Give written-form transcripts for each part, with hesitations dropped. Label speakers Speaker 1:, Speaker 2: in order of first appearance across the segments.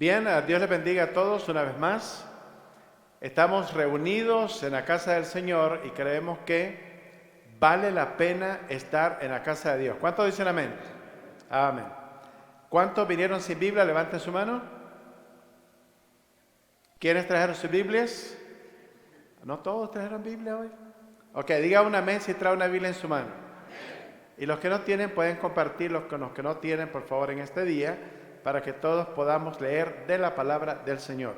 Speaker 1: Bien, Dios les bendiga a todos una vez más. Estamos reunidos en la casa del Señor y creemos que vale la pena estar en la casa de Dios. ¿Cuántos dicen amén? Amén. ¿Cuántos vinieron sin Biblia? Levanten su mano. ¿Quiénes trajeron sus Biblias? ¿No todos trajeron Biblia hoy? Ok, diga un amén si trae una Biblia en su mano. Y los que no tienen pueden compartirlos con los que no tienen, por favor, en este día, para que todos podamos leer de la palabra del Señor.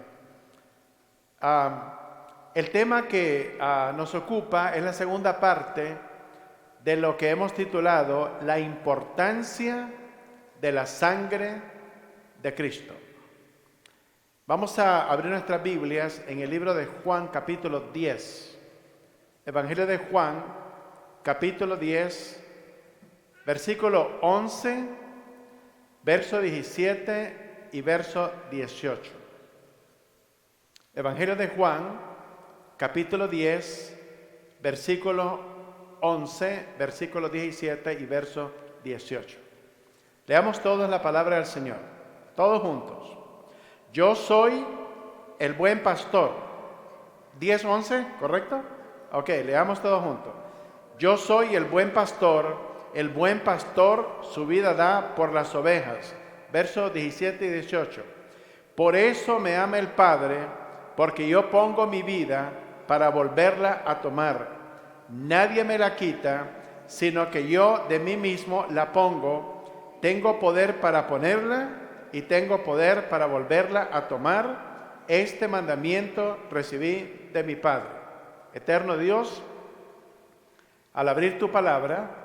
Speaker 1: El tema que nos ocupa es la segunda parte de lo que hemos titulado La importancia de la sangre de Cristo. Vamos a abrir nuestras Biblias en el libro de Juan, capítulo 10. Evangelio de Juan, capítulo 10, versículo 11, verso 17 y verso 18. Evangelio de Juan, capítulo 10, versículo 11, versículo 17 y verso 18. Leamos todos la palabra del Señor, todos juntos. Yo soy el buen pastor. 10, 11, ¿correcto? Ok, leamos todos juntos. Yo soy el buen pastor su vida da por las ovejas. Versos 17 y 18. Por eso me ama el Padre, porque yo pongo mi vida para volverla a tomar. Nadie me la quita, sino que yo de mí mismo la pongo. Tengo poder para ponerla y tengo poder para volverla a tomar. Este mandamiento recibí de mi Padre. Eterno Dios, al abrir tu palabra,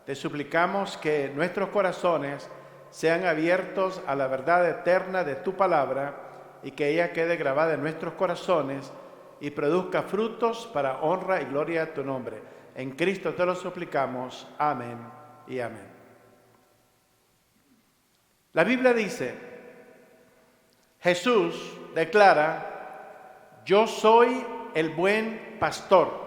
Speaker 1: te suplicamos que nuestros corazones sean abiertos a la verdad eterna de tu palabra y que ella quede grabada en nuestros corazones y produzca frutos para honra y gloria a tu nombre. En Cristo te lo suplicamos. Amén y amén. La Biblia dice, Jesús declara, yo soy el buen pastor.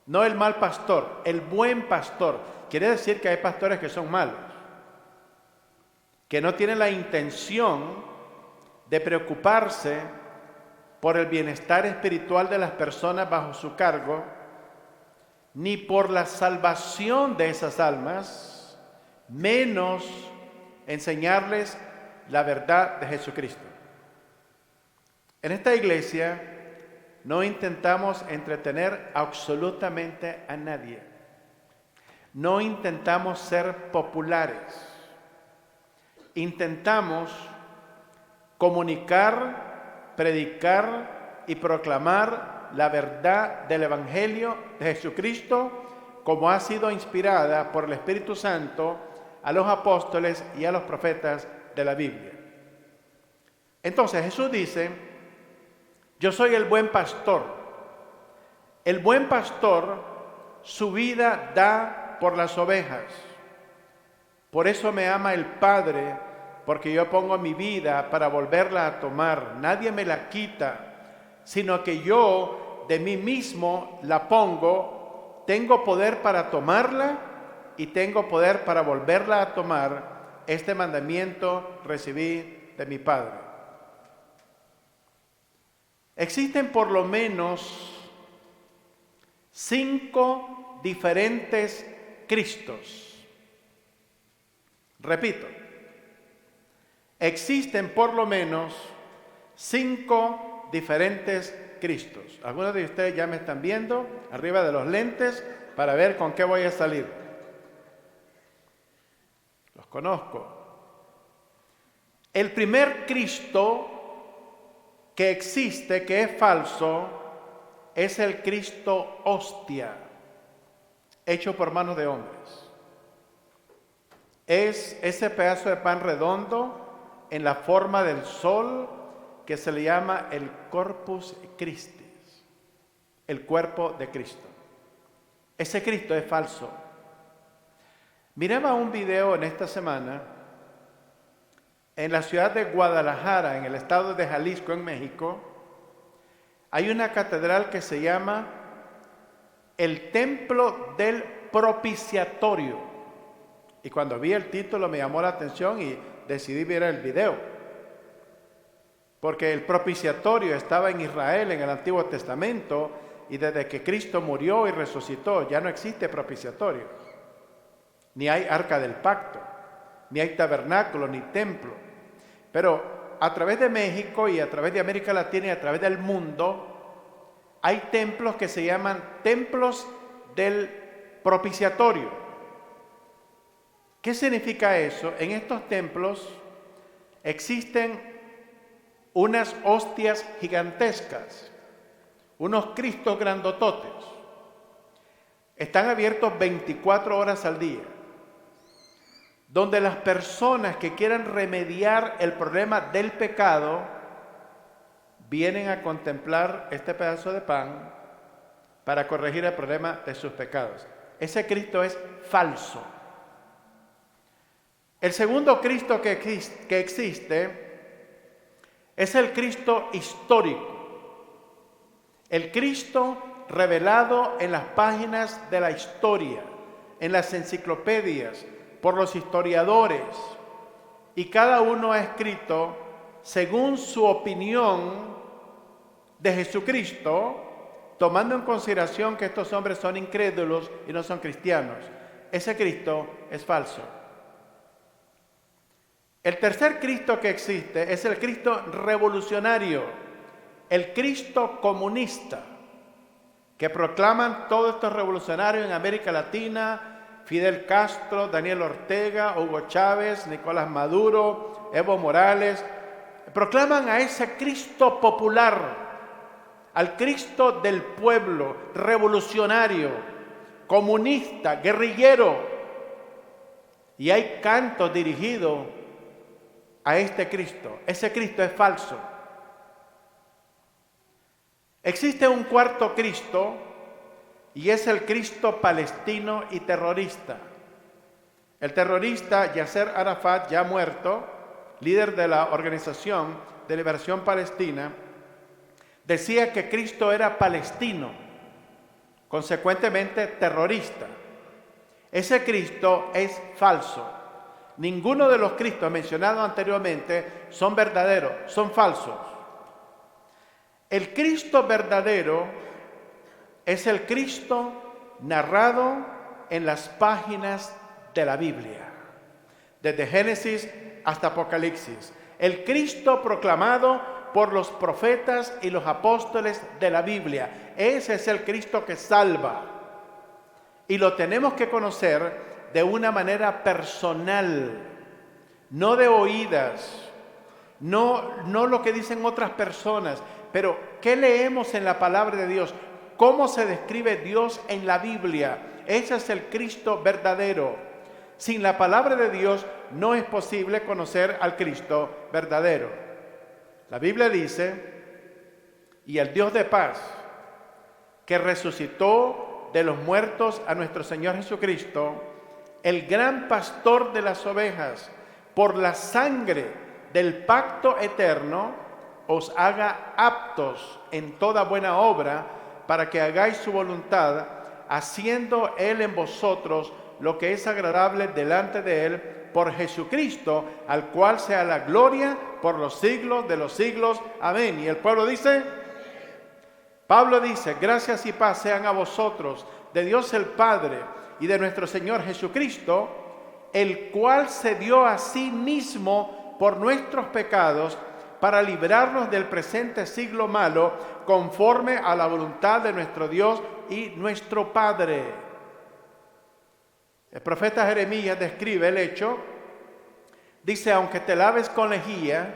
Speaker 1: No el mal pastor, el buen pastor. Quiere decir que hay pastores que son malos, que no tienen la intención de preocuparse por el bienestar espiritual de las personas bajo su cargo, ni por la salvación de esas almas, menos enseñarles la verdad de Jesucristo. En esta iglesia no intentamos entretener absolutamente a nadie. No intentamos ser populares. Intentamos comunicar, predicar y proclamar la verdad del Evangelio de Jesucristo como ha sido inspirada por el Espíritu Santo a los apóstoles y a los profetas de la Biblia. Entonces Jesús dice, yo soy el buen pastor. El buen pastor su vida da por las ovejas. Por eso me ama el Padre, porque yo pongo mi vida para volverla a tomar. Nadie me la quita, sino que yo de mí mismo la pongo. Tengo poder para tomarla y tengo poder para volverla a tomar. Este mandamiento recibí de mi Padre. Existen por lo menos 5 diferentes Cristos. Repito, existen por lo menos 5 diferentes Cristos. Algunos de ustedes ya me están viendo arriba de los lentes para ver con qué voy a salir. Los conozco. El primer Cristo que existe, que es falso, es el Cristo hostia, hecho por manos de hombres. Es ese pedazo de pan redondo en la forma del sol que se le llama el Corpus Christi, el cuerpo de Cristo. Ese Cristo es falso. Miraba un video en esta semana en la ciudad de Guadalajara, en el estado de Jalisco, en México. Hay una catedral que se llama el Templo del Propiciatorio. Y cuando vi el título me llamó la atención y decidí ver el video. porque el propiciatorio estaba en Israel en el Antiguo Testamento, y desde que Cristo murió y resucitó ya no existe propiciatorio, ni hay arca del pacto, ni hay tabernáculo, ni templo. Pero a través de México y a través de América Latina y a través del mundo hay templos que se llaman templos del propiciatorio. ¿Qué significa eso? En estos templos existen unas hostias gigantescas, unos cristos grandototes. Están abiertos 24 horas al día, donde las personas que quieran remediar el problema del pecado vienen a contemplar este pedazo de pan para corregir el problema de sus pecados. Ese Cristo es falso. El segundo Cristo que existe es el Cristo histórico, el Cristo revelado en las páginas de la historia, en las enciclopedias, por los historiadores, y cada uno ha escrito según su opinión de Jesucristo, tomando en consideración que estos hombres son incrédulos y no son cristianos. Ese Cristo es falso. El tercer Cristo que existe es el Cristo revolucionario, el Cristo comunista, que proclaman todos estos revolucionarios en América Latina: Fidel Castro, Daniel Ortega, Hugo Chávez, Nicolás Maduro, Evo Morales. Proclaman a ese Cristo popular, al Cristo del pueblo, revolucionario, comunista, guerrillero. Y hay cantos dirigidos a este Cristo. Ese Cristo es falso. Existe un cuarto Cristo, y es el Cristo palestino y terrorista. El terrorista Yasser Arafat, ya muerto, líder de la Organización de Liberación Palestina, decía que Cristo era palestino, consecuentemente terrorista. Ese Cristo es falso. Ninguno de los Cristos mencionados anteriormente son verdaderos, son falsos. El Cristo verdadero es el Cristo narrado en las páginas de la Biblia, desde Génesis hasta Apocalipsis. El Cristo proclamado por los profetas y los apóstoles de la Biblia. Ese es el Cristo que salva. Y lo tenemos que conocer de una manera personal, no de oídas, no lo que dicen otras personas, pero ¿qué leemos en la palabra de Dios? ¿Cómo se describe Dios en la Biblia? Ese es el Cristo verdadero. Sin la palabra de Dios no es posible conocer al Cristo verdadero. La Biblia dice: y el Dios de paz, que resucitó de los muertos a nuestro Señor Jesucristo, el gran pastor de las ovejas, por la sangre del pacto eterno, os haga aptos en toda buena obra, para que hagáis su voluntad, haciendo Él en vosotros lo que es agradable delante de Él, por Jesucristo, al cual sea la gloria por los siglos de los siglos. Amén. Y el pueblo dice, Pablo dice: gracias y paz sean a vosotros, de Dios el Padre y de nuestro Señor Jesucristo, el cual se dio a sí mismo por nuestros pecados, para librarnos del presente siglo malo, conforme a la voluntad de nuestro Dios y nuestro Padre. El profeta Jeremías describe el hecho. Dice: aunque te laves con lejía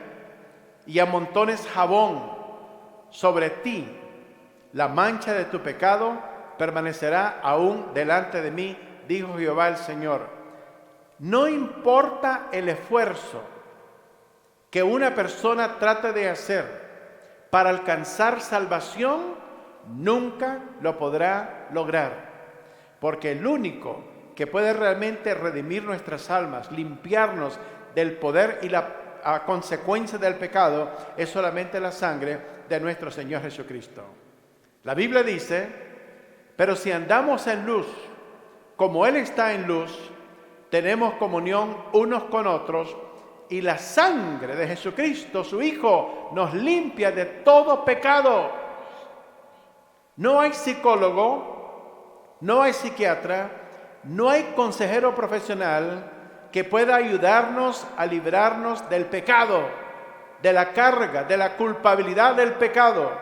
Speaker 1: y amontones jabón sobre ti, la mancha de tu pecado permanecerá aún delante de mí, dijo Jehová el Señor. No importa el esfuerzo que una persona trate de hacer para alcanzar salvación, nunca lo podrá lograr, porque el único que puede realmente redimir nuestras almas, limpiarnos del poder y la consecuencia del pecado, es solamente la sangre de nuestro Señor Jesucristo. La Biblia dice: pero si andamos en luz, como Él está en luz, tenemos comunión unos con otros, y la sangre de Jesucristo, su Hijo, nos limpia de todo pecado. No hay psicólogo, no hay psiquiatra, no hay consejero profesional que pueda ayudarnos a librarnos del pecado, de la carga, de la culpabilidad del pecado.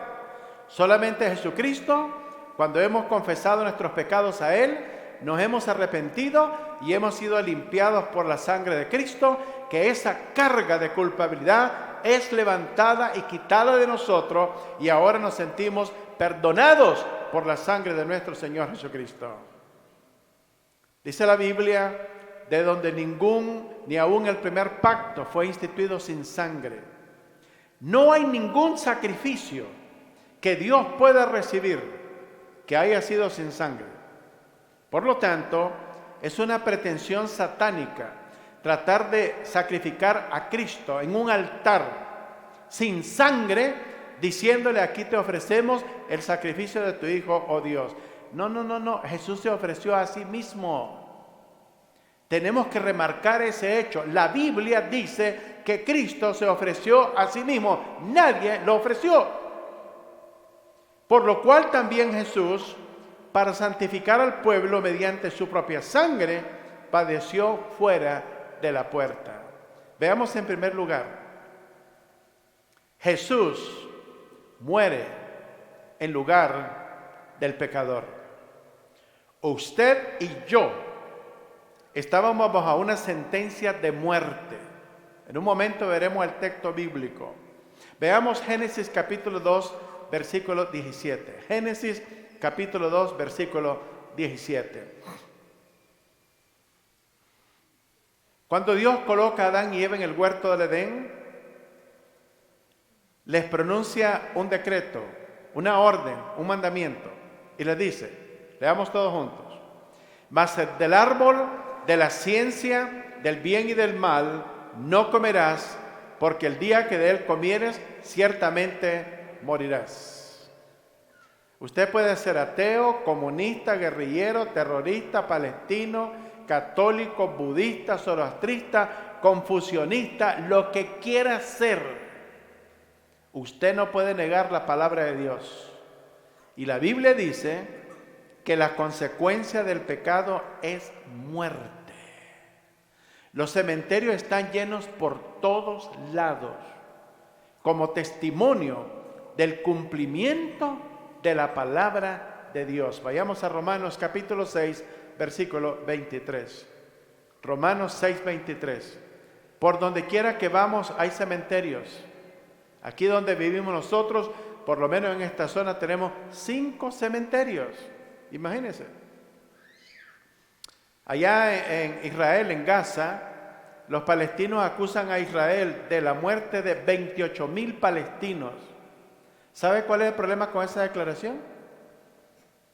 Speaker 1: Solamente Jesucristo, cuando hemos confesado nuestros pecados a Él, nos hemos arrepentido y hemos sido limpiados por la sangre de Cristo, que esa carga de culpabilidad es levantada y quitada de nosotros y ahora nos sentimos perdonados por la sangre de nuestro Señor Jesucristo. Dice la Biblia, de donde ni aún el primer pacto fue instituido sin sangre. No hay ningún sacrificio que Dios pueda recibir que haya sido sin sangre. Por lo tanto, es una pretensión satánica tratar de sacrificar a Cristo en un altar sin sangre, diciéndole: aquí te ofrecemos el sacrificio de tu Hijo, oh Dios. No, Jesús se ofreció a sí mismo. Tenemos que remarcar ese hecho. La Biblia dice que Cristo se ofreció a sí mismo. Nadie lo ofreció. Por lo cual también Jesús, para santificar al pueblo mediante su propia sangre, padeció fuera de la puerta. Veamos en primer lugar, Jesús muere en lugar del pecador. Usted y yo estábamos bajo una sentencia de muerte. En un momento veremos el texto bíblico. Veamos Génesis capítulo 2, versículo 17. Génesis capítulo 2, versículo 17. Cuando Dios coloca a Adán y Eva en el huerto del Edén, les pronuncia un decreto, una orden, un mandamiento, y les dice, leamos todos juntos: mas del árbol de la ciencia del bien y del mal no comerás, porque el día que de él comieres, ciertamente morirás. Usted puede ser ateo, comunista, guerrillero, terrorista, palestino, católico, budista, zoroastrista, confucionista, lo que quiera ser. Usted no puede negar la palabra de Dios. Y la Biblia dice que la consecuencia del pecado es muerte. Los cementerios están llenos por todos lados, como testimonio del cumplimiento de la palabra de Dios. Vayamos a Romanos capítulo 6, versículo 23. Romanos 6, 23. Por donde quiera que vamos hay cementerios. Aquí donde vivimos nosotros, por lo menos en esta zona, tenemos 5 cementerios. Imagínense. Allá en Israel, en Gaza, los palestinos acusan a Israel de la muerte de 28,000 palestinos. ¿Sabe cuál es el problema con esa declaración?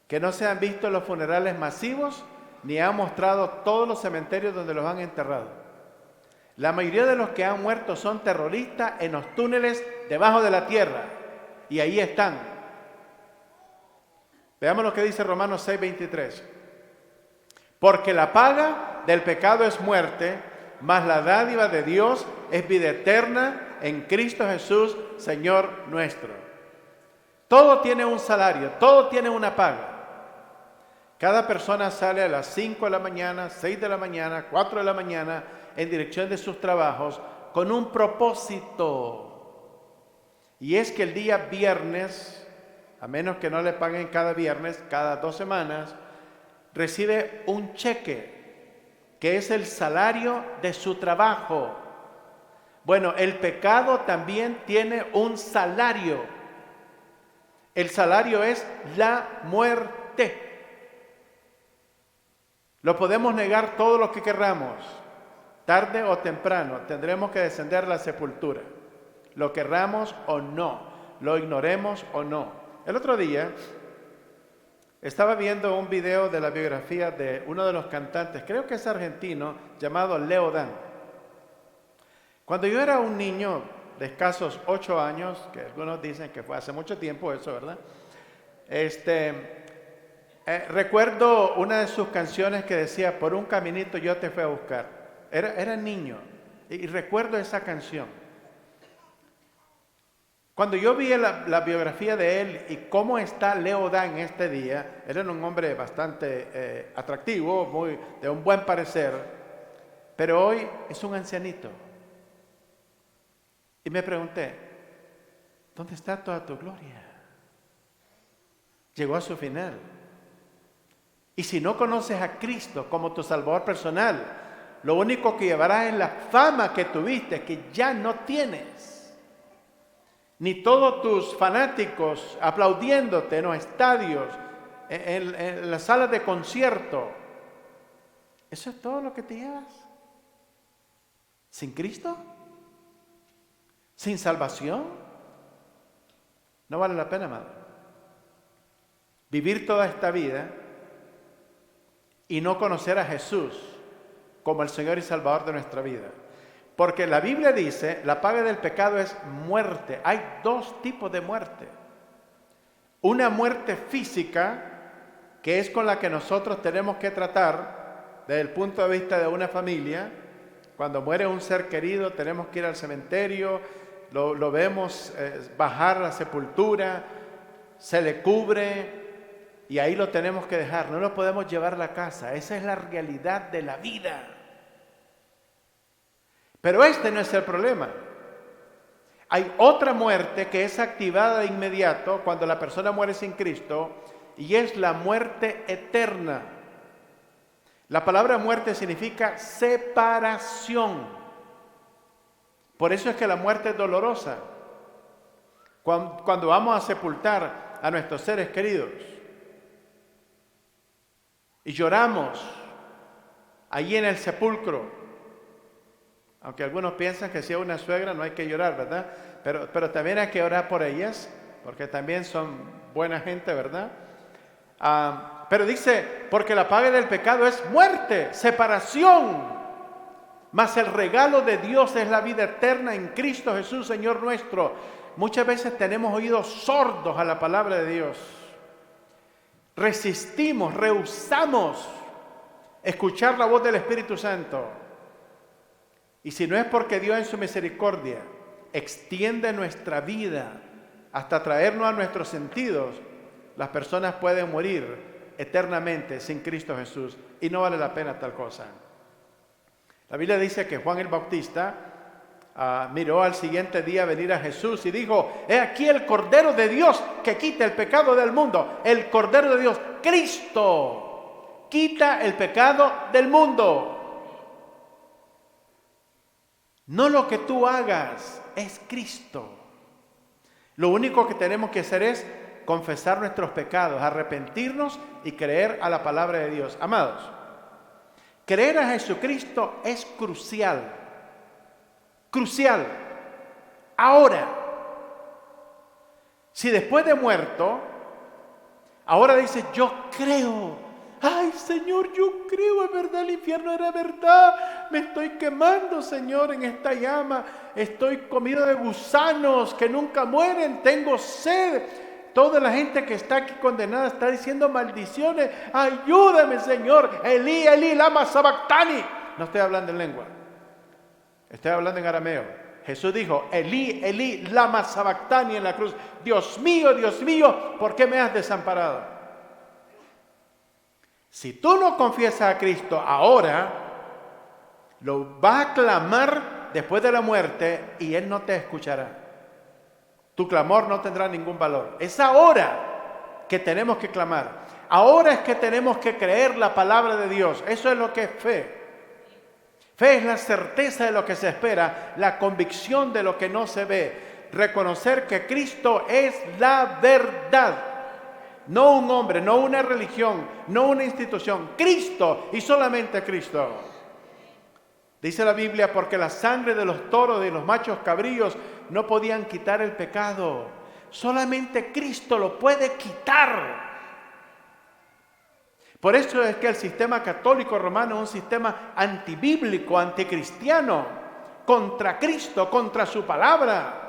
Speaker 1: Que no se han visto los funerales masivos, ni han mostrado todos los cementerios donde los han enterrado. La mayoría de los que han muerto son terroristas en los túneles debajo de la tierra, y ahí están. Veamos lo que dice Romanos 6, 23. Porque la paga del pecado es muerte, mas la dádiva de Dios es vida eterna en Cristo Jesús, Señor nuestro. Todo tiene un salario, todo tiene una paga. Cada persona sale a las 5 de la mañana, 6 de la mañana, 4 de la mañana, en dirección de sus trabajos, con un propósito. Y es que el día viernes, a menos que no le paguen cada viernes, cada 2 semanas, recibe un cheque, que es el salario de su trabajo. Bueno, el pecado también tiene un salario. El salario es la muerte. Lo podemos negar todo lo que querramos. Tarde o temprano tendremos que descender a la sepultura. Lo querramos o no, lo ignoremos o no. El otro día estaba viendo un video de la biografía de uno de los cantantes, creo que es argentino, llamado Leo Dan. Cuando yo era un niño de escasos 8 años, que algunos dicen que fue hace mucho tiempo eso, ¿verdad? Recuerdo una de sus canciones que decía: por un caminito yo te fui a buscar. Era niño. Y recuerdo esa canción. Cuando yo vi la biografía de él y cómo está Leo Dan en este día, él era un hombre bastante atractivo, de un buen parecer, pero hoy es un ancianito. Y me pregunté, ¿dónde está toda tu gloria? Llegó a su final. Y si no conoces a Cristo como tu Salvador personal, lo único que llevarás es la fama que tuviste, que ya no tienes. Ni todos tus fanáticos aplaudiéndote en los estadios, en las salas de concierto. ¿Eso es todo lo que te llevas? ¿Sin Cristo? ¿Sin salvación? No vale la pena, amado. Vivir toda esta vida y no conocer a Jesús como el Señor y Salvador de nuestra vida. Porque la Biblia dice, la paga del pecado es muerte. Hay dos tipos de muerte. Una muerte física, que es con la que nosotros tenemos que tratar desde el punto de vista de una familia. Cuando muere un ser querido, tenemos que ir al cementerio, lo vemos bajar a la sepultura, se le cubre y ahí lo tenemos que dejar. No lo podemos llevar a la casa. Esa es la realidad de la vida. Pero este no es el problema. Hay otra muerte que es activada de inmediato cuando la persona muere sin Cristo y es la muerte eterna. La palabra muerte significa separación. Por eso es que la muerte es dolorosa. Cuando vamos a sepultar a nuestros seres queridos y lloramos allí en el sepulcro, aunque algunos piensan que si es una suegra no hay que llorar, ¿verdad? Pero también hay que orar por ellas, porque también son buena gente, ¿verdad? Pero dice, porque la paga del pecado es muerte, separación. Mas el regalo de Dios es la vida eterna en Cristo Jesús, Señor nuestro. Muchas veces tenemos oídos sordos a la palabra de Dios. Resistimos, rehusamos escuchar la voz del Espíritu Santo. Y si no es porque Dios en su misericordia extiende nuestra vida hasta traernos a nuestros sentidos, las personas pueden morir eternamente sin Cristo Jesús y no vale la pena tal cosa. La Biblia dice que Juan el Bautista miró al siguiente día venir a Jesús y dijo, he aquí el Cordero de Dios que quita el pecado del mundo. El Cordero de Dios, Cristo, quita el pecado del mundo. No lo que tú hagas, es Cristo. Lo único que tenemos que hacer es confesar nuestros pecados, arrepentirnos y creer a la palabra de Dios. Amados, creer a Jesucristo es crucial. Crucial. Ahora, si después de muerto, ahora dice, yo creo. Ay, Señor, yo creo, es verdad, el infierno era verdad. Me estoy quemando, Señor, en esta llama. Estoy comido de gusanos que nunca mueren. Tengo sed. Toda la gente que está aquí condenada está diciendo maldiciones. Ayúdame, Señor. Elí, Elí, lama sabactani. No estoy hablando en lengua. Estoy hablando en arameo. Jesús dijo, Elí, Elí, lama sabactani en la cruz. Dios mío, ¿por qué me has desamparado? Si tú no confiesas a Cristo ahora, lo vas a clamar después de la muerte y Él no te escuchará. Tu clamor no tendrá ningún valor. Es ahora que tenemos que clamar. Ahora es que tenemos que creer la palabra de Dios. Eso es lo que es fe. Fe es la certeza de lo que se espera, la convicción de lo que no se ve. Reconocer que Cristo es la verdad. No un hombre, no una religión, no una institución. Cristo y solamente Cristo. Dice la Biblia, porque la sangre de los toros y de los machos cabríos no podían quitar el pecado. Solamente Cristo lo puede quitar. Por eso es que el sistema católico romano es un sistema antibíblico, anticristiano, contra Cristo, contra su palabra.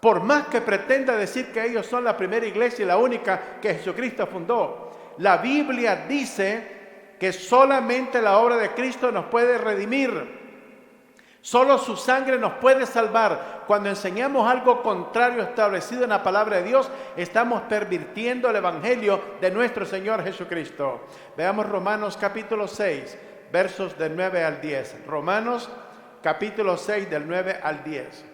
Speaker 1: Por más que pretenda decir que ellos son la primera iglesia y la única que Jesucristo fundó, la Biblia dice que solamente la obra de Cristo nos puede redimir. Solo su sangre nos puede salvar. Cuando enseñamos algo contrario establecido en la palabra de Dios, estamos pervirtiendo el evangelio de nuestro Señor Jesucristo. Veamos Romanos capítulo 6, versos del 9 al 10. Romanos capítulo 6, del 9 al 10.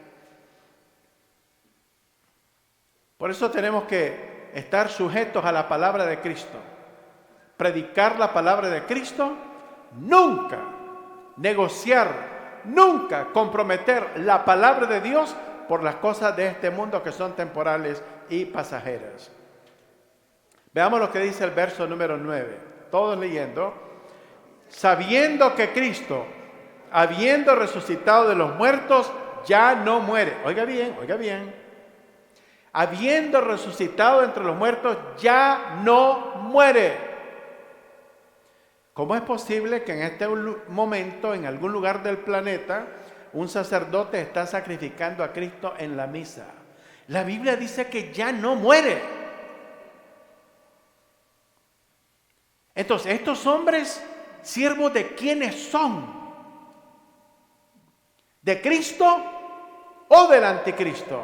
Speaker 1: Por eso tenemos que estar sujetos a la palabra de Cristo. Predicar la palabra de Cristo, nunca negociar, nunca comprometer la palabra de Dios por las cosas de este mundo que son temporales y pasajeras. Veamos lo que dice el verso número 9. Todos leyendo. Sabiendo que Cristo, habiendo resucitado de los muertos, ya no muere. Oiga bien, oiga bien. Habiendo resucitado entre los muertos, ya no muere. ¿Cómo es posible que en este momento, en algún lugar del planeta, un sacerdote está sacrificando a Cristo en la misa? La Biblia dice que ya no muere. Entonces, estos hombres, siervos de quiénes son? ¿De Cristo o del anticristo?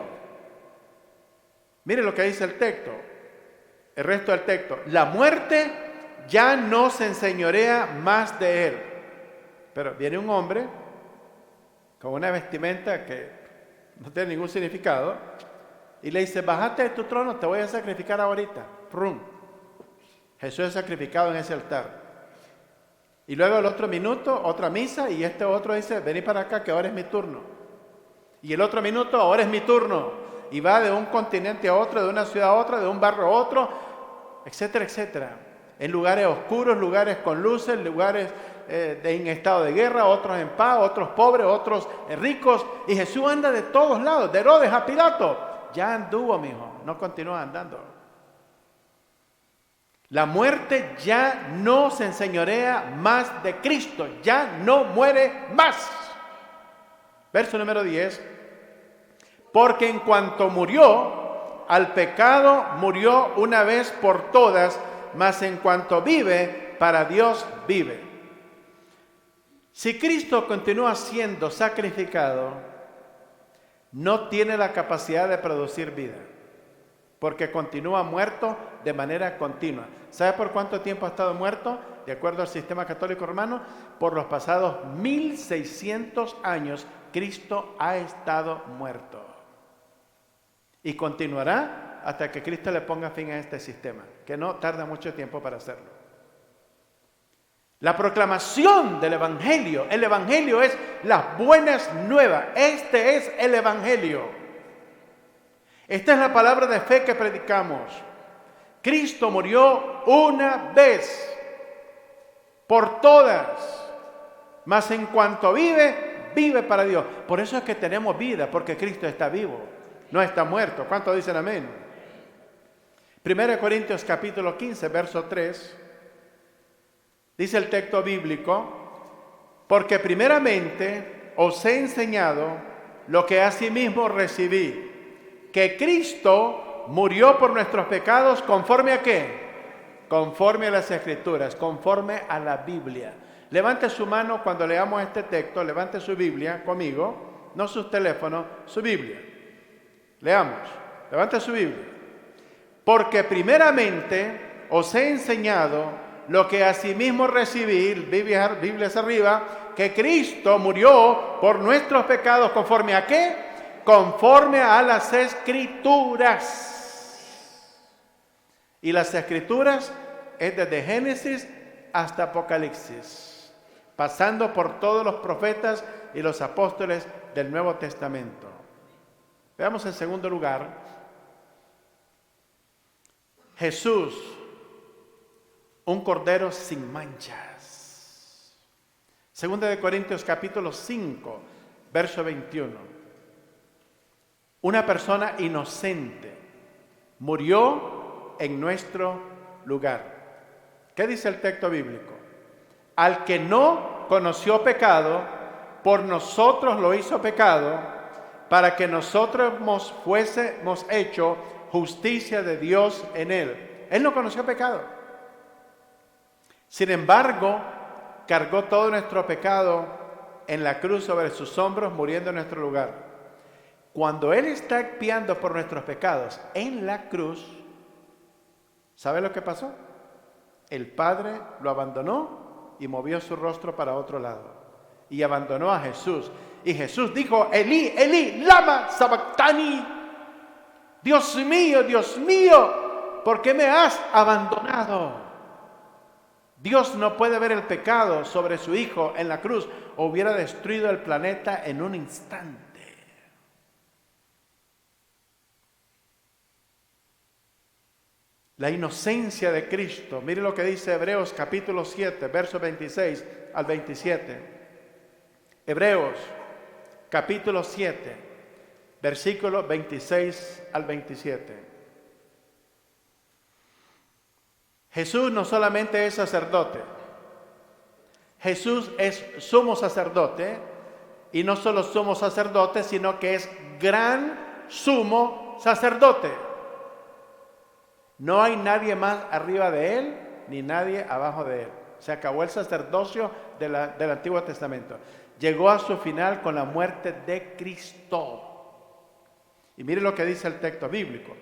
Speaker 1: Mire lo que dice el texto, el resto del texto. La muerte ya no se enseñorea más de él. Pero viene un hombre con una vestimenta que no tiene ningún significado y le dice: bájate de tu trono, te voy a sacrificar ahorita. ¡Prum! Jesús es sacrificado en ese altar. Y luego el otro minuto, otra misa, y este otro dice: vení para acá que ahora es mi turno. Y el otro minuto, ahora es mi turno. Y va de un continente a otro, de una ciudad a otra, de un barrio a otro, etcétera, etcétera. En lugares oscuros, lugares con luces, lugares en estado de guerra, otros en paz, otros pobres, otros ricos. Y Jesús anda de todos lados, de Herodes a Pilato. Ya anduvo, mijo, no continúa andando. La muerte ya no se enseñorea más de Cristo, ya no muere más. Verso número 10. Porque en cuanto murió, al pecado murió una vez por todas, mas en cuanto vive, para Dios vive. Si Cristo continúa siendo sacrificado, no tiene la capacidad de producir vida, porque continúa muerto de manera continua. ¿Sabe por cuánto tiempo ha estado muerto? De acuerdo al sistema católico romano, por los pasados 1600 años, Cristo ha estado muerto. Y continuará hasta que Cristo le ponga fin a este sistema, que no tarda mucho tiempo para hacerlo. La proclamación del Evangelio, el Evangelio es las buenas nuevas. Este es el Evangelio. Esta es la palabra de fe que predicamos. Cristo murió una vez por todas, mas en cuanto vive, vive para Dios. Por eso es que tenemos vida, porque Cristo está vivo. No está muerto. ¿Cuántos dicen amén? 1 Corintios capítulo 15, verso 3. Dice el texto bíblico: porque primeramente os he enseñado lo que asimismo recibí, que Cristo murió por nuestros pecados, ¿conforme a qué? Conforme a las Escrituras, conforme a la Biblia. Levante su mano cuando leamos este texto, levante su Biblia conmigo, no sus teléfonos, su Biblia. Leamos, levante su Biblia. Porque primeramente os he enseñado lo que asimismo recibí, Biblias arriba, que Cristo murió por nuestros pecados, ¿conforme a qué? Conforme a las Escrituras. Y las Escrituras es desde Génesis hasta Apocalipsis, pasando por todos los profetas y los apóstoles del Nuevo Testamento. Veamos en segundo lugar, Jesús, un cordero sin manchas. Segunda de Corintios capítulo 5, verso 21. Una persona inocente murió en nuestro lugar. ¿Qué dice el texto bíblico? Al que no conoció pecado, por nosotros lo hizo pecado, para que nosotros fuésemos hecho justicia de Dios en él. Él no conoció pecado. Sin embargo, cargó todo nuestro pecado en la cruz sobre sus hombros, muriendo en nuestro lugar. Cuando Él está expiando por nuestros pecados en la cruz, ¿sabe lo que pasó? El Padre lo abandonó y movió su rostro para otro lado. Y abandonó a Jesús. Y Jesús dijo, Elí, Elí, lama sabactani. Dios mío, ¿por qué me has abandonado? Dios no puede ver el pecado sobre su Hijo en la cruz, o hubiera destruido el planeta en un instante. La inocencia de Cristo. Mire lo que dice Hebreos capítulo 7, versos 26 al 27. Hebreos capítulo 7, versículos 26 al 27. Jesús no solamente es sacerdote, Jesús es sumo sacerdote, y no solo sumo sacerdote, sino que es gran sumo sacerdote. No hay nadie más arriba de Él, ni nadie abajo de Él. Se acabó el sacerdocio del Antiguo Testamento. Llegó a su final con la muerte de Cristo. Y mire lo que dice el texto bíblico.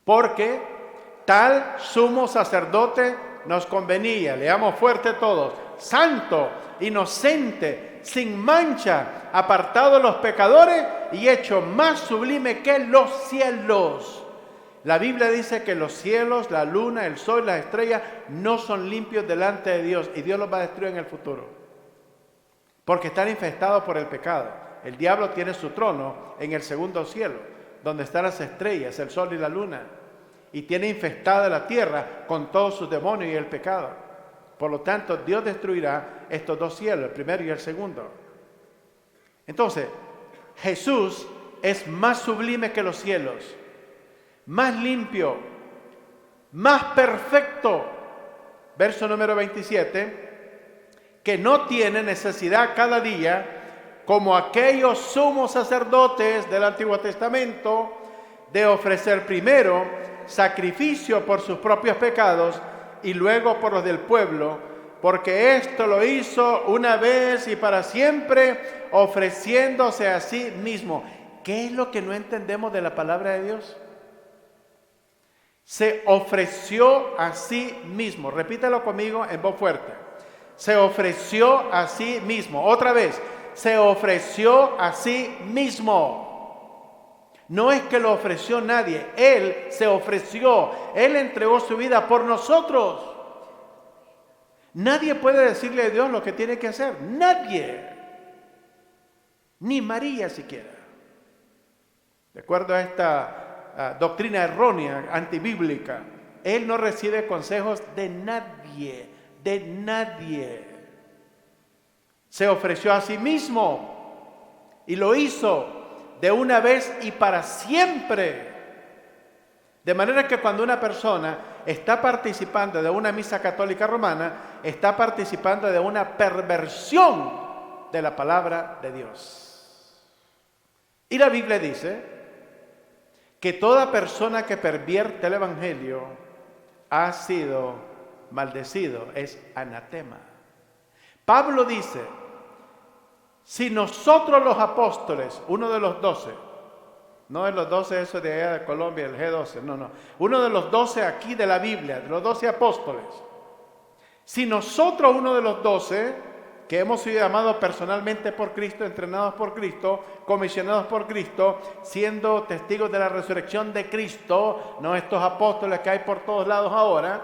Speaker 1: Porque tal sumo sacerdote nos convenía, leamos fuerte todos, santo, inocente, sin mancha, apartado de los pecadores y hecho más sublime que los cielos. La Biblia dice que los cielos, la luna, el sol, las estrellas no son limpios delante de Dios, y Dios los va a destruir en el futuro, porque están infestados por el pecado. El diablo tiene su trono en el segundo cielo, donde están las estrellas, el sol y la luna, y tiene infestada la tierra con todos sus demonios y el pecado. Por lo tanto, Dios destruirá estos dos cielos, el primero y el segundo. Entonces, Jesús es más sublime que los cielos, más limpio, más perfecto. Verso número 27, que no tiene necesidad cada día, como aquellos sumos sacerdotes del Antiguo Testamento, de ofrecer primero sacrificio por sus propios pecados y luego por los del pueblo, porque esto lo hizo una vez y para siempre, ofreciéndose a sí mismo. ¿Qué es lo que no entendemos de la palabra de Dios? Se ofreció a sí mismo. Repítelo conmigo en voz fuerte. Se ofreció a sí mismo. Otra vez. Se ofreció a sí mismo. No es que lo ofreció nadie. Él se ofreció. Él entregó su vida por nosotros. Nadie puede decirle a Dios lo que tiene que hacer. Nadie. Ni María siquiera. De acuerdo a esta doctrina errónea, antibíblica, Él no recibe consejos de nadie, de nadie. Se ofreció a sí mismo y lo hizo de una vez y para siempre. De manera que cuando una persona está participando de una misa católica romana, está participando de una perversión de la palabra de Dios. Y la Biblia dice que toda persona que pervierte el evangelio ha sido maldecido, es anatema. Pablo dice, si nosotros los apóstoles, uno de los 12, no de los 12 esos de allá de Colombia, el G12, no, uno de los 12 aquí de la Biblia, de los 12 apóstoles, si nosotros, uno de los 12, que hemos sido llamados personalmente por Cristo, entrenados por Cristo, comisionados por Cristo, siendo testigos de la resurrección de Cristo, no estos apóstoles que hay por todos lados ahora,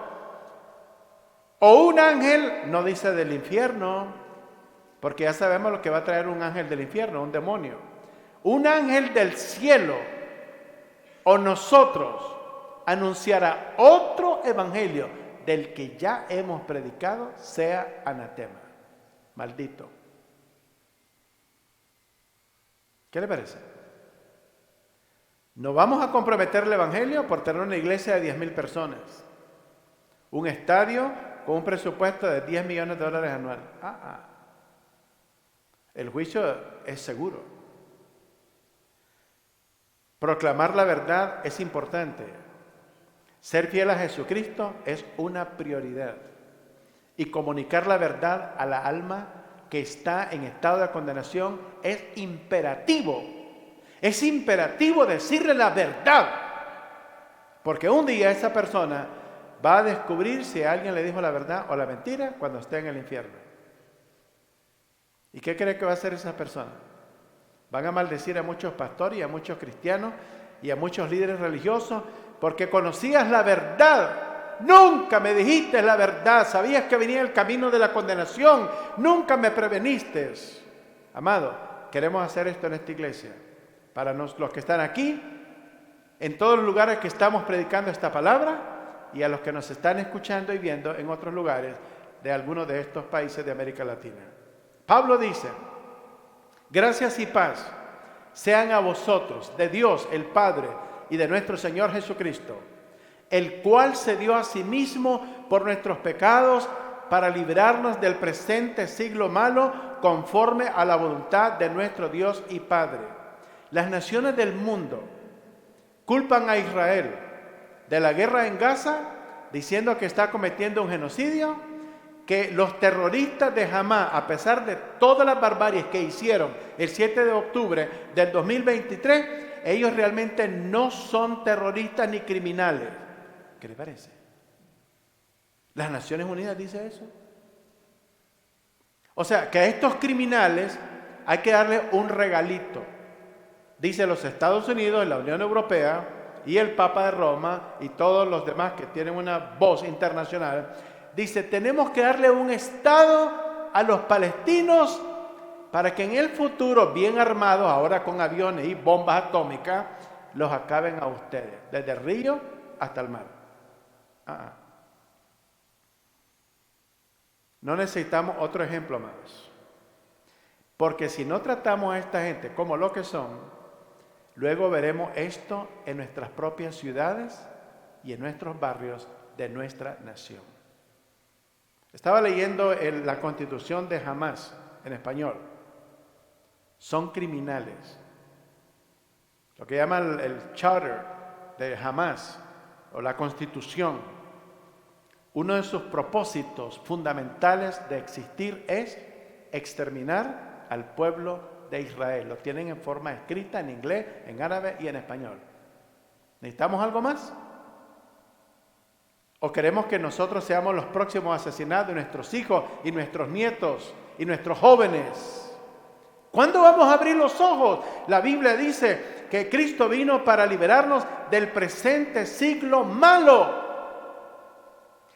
Speaker 1: o un ángel, no dice del infierno, porque ya sabemos lo que va a traer un ángel del infierno, un demonio, un ángel del cielo, o nosotros, anunciará otro evangelio del que ya hemos predicado, sea anatema. Maldito. ¿Qué le parece? No vamos a comprometer el evangelio por tener una iglesia de 10,000 personas, un estadio con un presupuesto de $10 millones anual. El juicio es seguro. Proclamar la verdad es importante. Ser fiel a Jesucristo es una prioridad. Y comunicar la verdad a la alma que está en estado de condenación, es imperativo. Es imperativo decirle la verdad. Porque un día esa persona va a descubrir si alguien le dijo la verdad o la mentira cuando esté en el infierno. ¿Y qué cree que va a hacer esa persona? Van a maldecir a muchos pastores y a muchos cristianos y a muchos líderes religiosos porque conocías la verdad. Nunca me dijiste la verdad. Sabías que venía el camino de la condenación. Nunca me preveniste. Amado, queremos hacer esto en esta iglesia. Para los que están aquí, en todos los lugares que estamos predicando esta palabra y a los que nos están escuchando y viendo en otros lugares de algunos de estos países de América Latina. Pablo dice: gracias y paz sean a vosotros, de Dios el Padre y de nuestro Señor Jesucristo, el cual se dio a sí mismo por nuestros pecados para librarnos del presente siglo malo, conforme a la voluntad de nuestro Dios y Padre. Las naciones del mundo culpan a Israel de la guerra en Gaza, diciendo que está cometiendo un genocidio, que los terroristas de Hamás, a pesar de todas las barbaries que hicieron el 7 de octubre del 2023, ellos realmente no son terroristas ni criminales. ¿Qué le parece? Las Naciones Unidas dice eso. O sea, que a estos criminales hay que darle un regalito. Dice los Estados Unidos, la Unión Europea y el Papa de Roma y todos los demás que tienen una voz internacional. Dice, tenemos que darle un estado a los palestinos para que en el futuro, bien armados, ahora con aviones y bombas atómicas, los acaben a ustedes, desde el río hasta el mar. No necesitamos otro ejemplo más. Porque si no tratamos a esta gente como lo que son, luego veremos esto en nuestras propias ciudades y en nuestros barrios de nuestra nación. Estaba leyendo la Constitución de Hamás en español. Son criminales. Lo que llaman el Charter de Hamás o la Constitución. Uno de sus propósitos fundamentales de existir es exterminar al pueblo de Israel. Lo tienen en forma escrita en inglés, en árabe y en español. ¿Necesitamos algo más? ¿O queremos que nosotros seamos los próximos asesinados de nuestros hijos y nuestros nietos y nuestros jóvenes? ¿Cuándo vamos a abrir los ojos? La Biblia dice que Cristo vino para liberarnos del presente siglo malo.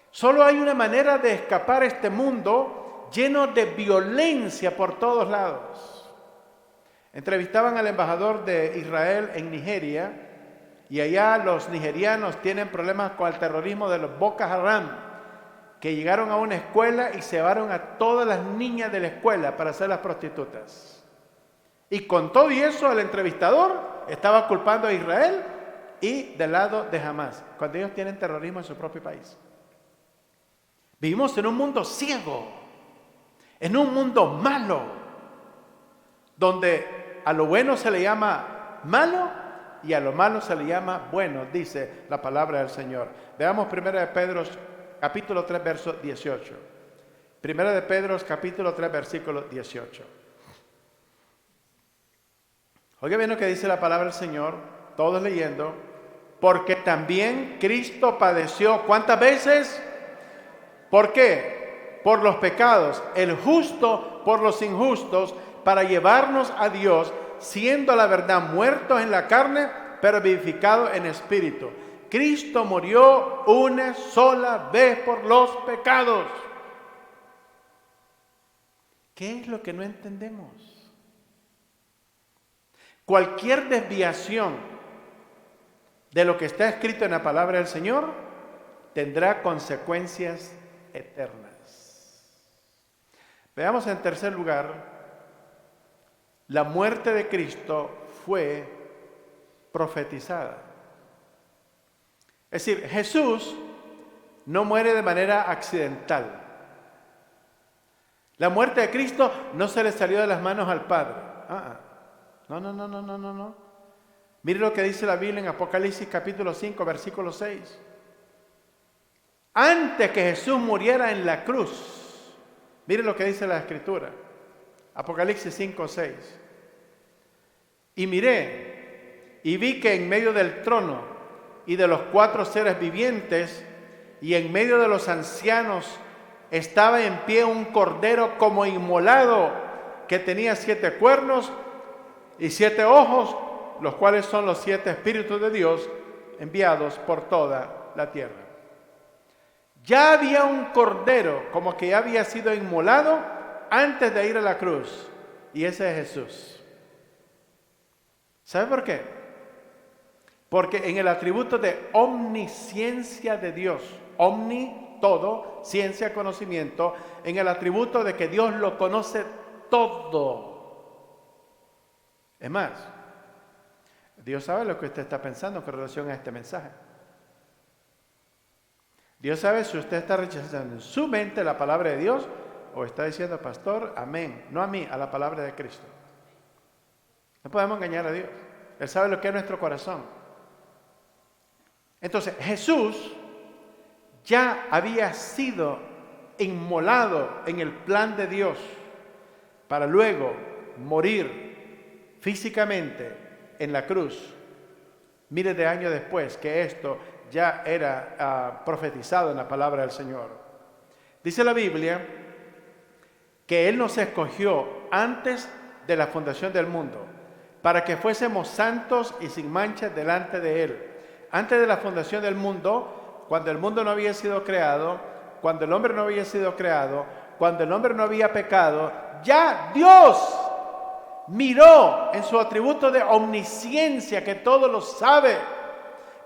Speaker 1: Solo hay una manera de escapar a este mundo lleno de violencia por todos lados. Entrevistaban al embajador de Israel en Nigeria. Y allá los nigerianos tienen problemas con el terrorismo de los Boko Haram, que llegaron a una escuela y se llevaron a todas las niñas de la escuela para hacer las prostitutas. Y con todo y eso, el entrevistador estaba culpando a Israel y del lado de Hamás, cuando ellos tienen terrorismo en su propio país. Vivimos en un mundo ciego, en un mundo malo, donde a lo bueno se le llama malo y a lo malo se le llama bueno, dice la palabra del Señor. Veamos 1 de Pedro, capítulo 3, verso 18. 1 de Pedro, capítulo 3, versículo 18. Oiga bien lo que dice la palabra del Señor, todos leyendo. Porque también Cristo padeció, ¿cuántas veces? ¿Por qué? Por los pecados, el justo por los injustos, para llevarnos a Dios, siendo a la verdad muertos en la carne, pero vivificados en espíritu. Cristo murió una sola vez por los pecados. ¿Qué es lo que no entendemos? Cualquier desviación de lo que está escrito en la palabra del Señor tendrá consecuencias eternas. Veamos en tercer lugar, la muerte de Cristo fue profetizada. Es decir, Jesús no muere de manera accidental. La muerte de Cristo no se le salió de las manos al Padre. No. Mire lo que dice la Biblia en Apocalipsis capítulo 5, versículo 6. Antes que Jesús muriera en la cruz, mire lo que dice la Escritura. Apocalipsis 5:6. Y miré, y vi que en medio del trono y de los 4 seres vivientes, y en medio de los ancianos, estaba en pie un cordero como inmolado, que tenía 7 cuernos y 7 ojos, los cuales son los 7 espíritus de Dios enviados por toda la tierra. Ya había un cordero como que ya había sido inmolado antes de ir a la cruz, y ese es Jesús. ¿Sabe por qué? Porque en el atributo de omnisciencia de Dios, omni, todo, ciencia, conocimiento, en el atributo de que Dios lo conoce todo. Es más, Dios sabe lo que usted está pensando con relación a este mensaje. Dios sabe si usted está rechazando en su mente la palabra de Dios o está diciendo, pastor, amén, no a mí, a la palabra de Cristo. No podemos engañar a Dios. Él sabe lo que es nuestro corazón. Entonces, Jesús ya había sido inmolado en el plan de Dios para luego morir físicamente en la cruz miles de años después, que esto ya era profetizado en la palabra del Señor. Dice la Biblia que Él nos escogió antes de la fundación del mundo para que fuésemos santos y sin mancha delante de Él. Antes de la fundación del mundo, cuando el mundo no había sido creado, cuando el hombre no había sido creado, cuando el hombre no había pecado, ya Dios miró en su atributo de omnisciencia, que todo lo sabe,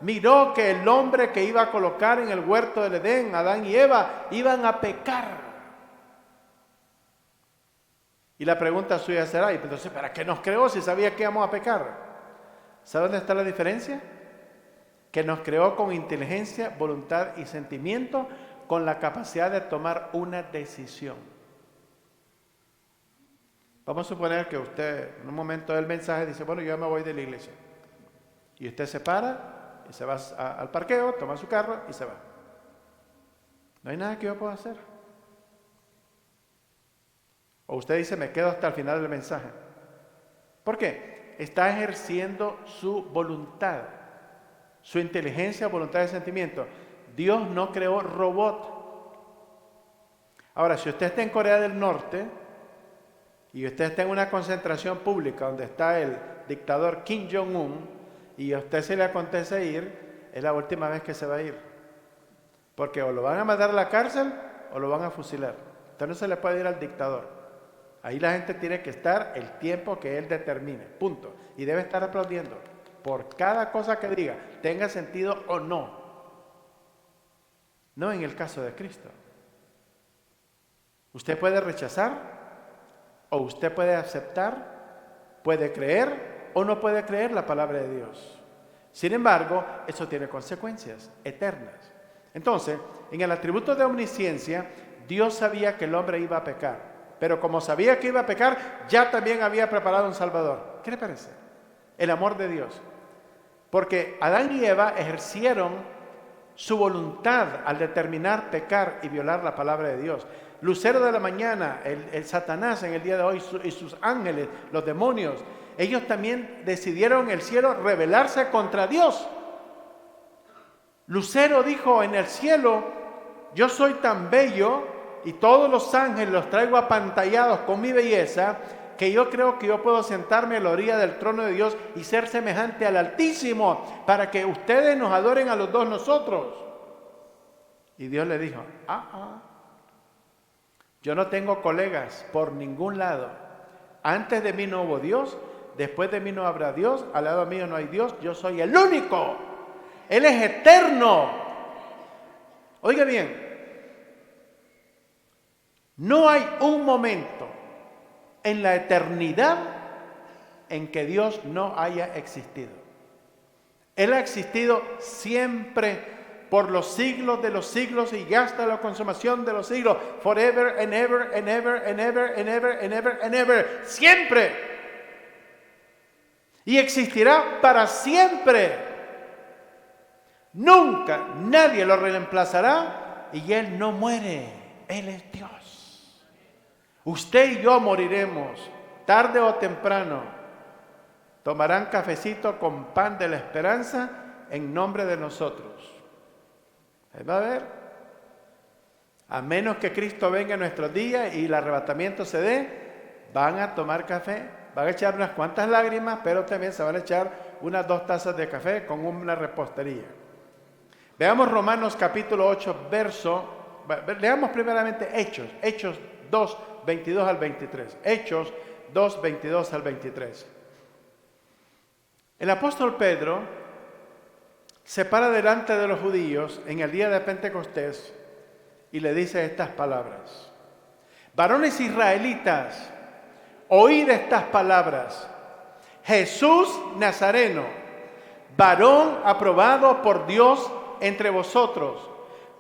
Speaker 1: miró que el hombre que iba a colocar en el huerto del Edén, Adán y Eva, iban a pecar. Y la pregunta suya será, entonces, ¿para qué nos creó si sabía que íbamos a pecar? ¿Sabe dónde está la diferencia? Que nos creó con inteligencia, voluntad y sentimiento, con la capacidad de tomar una decisión. Vamos a suponer que usted, en un momento del mensaje, dice, bueno, yo me voy de la iglesia. Y usted se para y se va al parqueo, toma su carro y se va. No hay nada que yo pueda hacer. O usted dice, me quedo hasta el final del mensaje. ¿Por qué? Está ejerciendo su voluntad, su inteligencia, voluntad y sentimiento. Dios no creó robot. Ahora, si usted está en Corea del Norte y usted está en una concentración pública donde está el dictador Kim Jong-un y a usted se le acontece ir, es la última vez que se va a ir. Porque o lo van a mandar a la cárcel o lo van a fusilar. Usted no se le puede ir al dictador. Ahí la gente tiene que estar el tiempo que él determine, punto. Y debe estar aplaudiendo por cada cosa que diga, tenga sentido o no. No en el caso de Cristo. Usted puede rechazar o usted puede aceptar, puede creer o no puede creer la palabra de Dios. Sin embargo, eso tiene consecuencias eternas. Entonces, en el atributo de omnisciencia, Dios sabía que el hombre iba a pecar. Pero como sabía que iba a pecar, ya también había preparado un Salvador. ¿Qué le parece? El amor de Dios. Porque Adán y Eva ejercieron su voluntad al determinar pecar y violar la palabra de Dios. Lucero de la mañana, el Satanás en el día de hoy y sus ángeles, los demonios, ellos también decidieron en el cielo rebelarse contra Dios. Lucero dijo en el cielo, yo soy tan bello y todos los ángeles los traigo apantallados con mi belleza, que yo creo que yo puedo sentarme a la orilla del trono de Dios y ser semejante al Altísimo, para que ustedes nos adoren a los dos nosotros. Y Dios le dijo, yo no tengo colegas por ningún lado. Antes de mí no hubo Dios, después de mí no habrá Dios, al lado mío no hay Dios, yo soy el único. Él es eterno. Oiga bien, no hay un momento en la eternidad en que Dios no haya existido. Él ha existido siempre, por los siglos de los siglos y hasta la consumación de los siglos. Forever and ever and ever and ever and ever and ever and ever. Siempre. Y existirá para siempre. Nunca nadie lo reemplazará y Él no muere. Él es Dios. Usted y yo moriremos, tarde o temprano. Tomarán cafecito con pan de la esperanza en nombre de nosotros. Ahí va a ver. A menos que Cristo venga en nuestros días y el arrebatamiento se dé, van a tomar café, van a echar unas cuantas lágrimas, pero también se van a echar unas 2 tazas de café con una repostería. Veamos Romanos capítulo 8, leamos primeramente Hechos 2, 22 al 23. Hechos 2, 22 al 23. El apóstol Pedro se para delante de los judíos en el día de Pentecostés y le dice estas palabras. Varones israelitas, oíd estas palabras. Jesús Nazareno, varón aprobado por Dios entre vosotros,